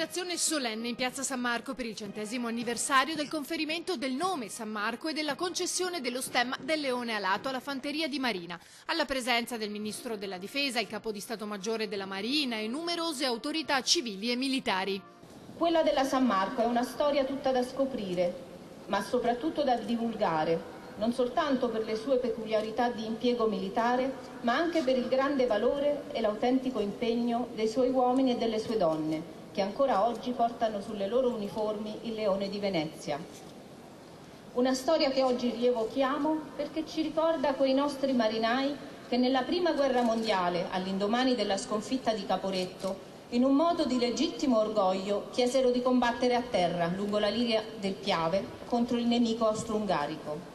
celebrazione solenne in piazza San Marco per il 100° anniversario del conferimento del nome San Marco e della concessione dello stemma del leone alato alla fanteria di Marina, alla presenza del ministro della difesa, il capo di Stato Maggiore della Marina e numerose autorità civili e militari. Quella della San Marco è una storia tutta da scoprire, ma soprattutto da divulgare, non soltanto per le sue peculiarità di impiego militare, ma anche per il grande valore e l'autentico impegno dei suoi uomini e delle sue donne, che ancora oggi portano sulle loro uniformi il leone di Venezia. Una storia che oggi rievochiamo perché ci ricorda quei nostri marinai che nella Prima Guerra Mondiale, all'indomani della sconfitta di Caporetto, in un modo di legittimo orgoglio chiesero di combattere a terra, lungo la linea del Piave, contro il nemico austro-ungarico.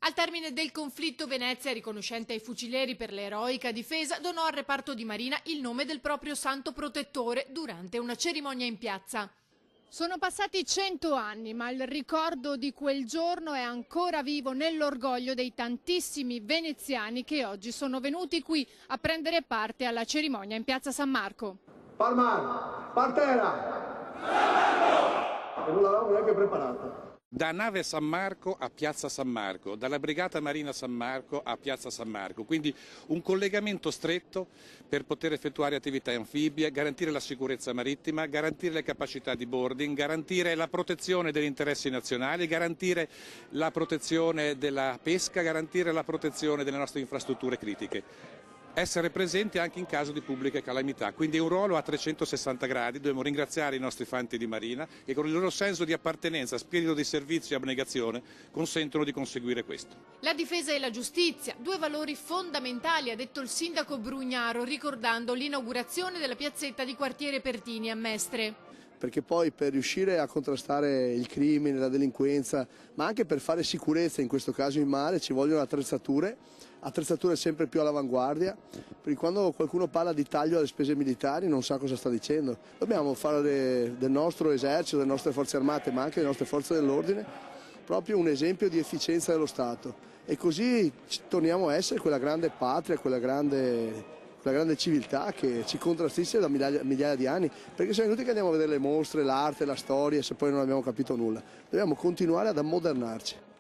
Al termine del conflitto, Venezia, riconoscente ai fucilieri per l'eroica difesa, donò al reparto di Marina il nome del proprio santo protettore durante una cerimonia in piazza. Sono passati 100 anni, ma il ricordo di quel giorno è ancora vivo nell'orgoglio dei tantissimi veneziani che oggi sono venuti qui a prendere parte alla cerimonia in piazza San Marco. Palmar, partera! E non l'avevamo neanche preparata. Da nave San Marco a piazza San Marco, dalla brigata marina San Marco a piazza San Marco, quindi un collegamento stretto per poter effettuare attività anfibie, garantire la sicurezza marittima, garantire le capacità di boarding, garantire la protezione degli interessi nazionali, garantire la protezione della pesca, garantire la protezione delle nostre infrastrutture critiche. Essere presenti anche in caso di pubbliche calamità, quindi è un ruolo a 360 gradi, dobbiamo ringraziare i nostri fanti di Marina che con il loro senso di appartenenza, spirito di servizio e abnegazione consentono di conseguire questo. La difesa e la giustizia, due valori fondamentali, ha detto il sindaco Brugnaro, ricordando l'inaugurazione della piazzetta di quartiere Pertini a Mestre. Perché poi per riuscire a contrastare il crimine, la delinquenza, ma anche per fare sicurezza, in questo caso in mare, ci vogliono attrezzature sempre più all'avanguardia, perché quando qualcuno parla di taglio alle spese militari non sa cosa sta dicendo. Dobbiamo fare del nostro esercito, delle nostre forze armate, ma anche delle nostre forze dell'ordine, proprio un esempio di efficienza dello Stato. E così torniamo a essere quella grande patria, quella grande civiltà che ci contrastisce da migliaia di anni, perché siamo inutili che andiamo a vedere le mostre, l'arte, la storia, se poi non abbiamo capito nulla. Dobbiamo continuare ad ammodernarci.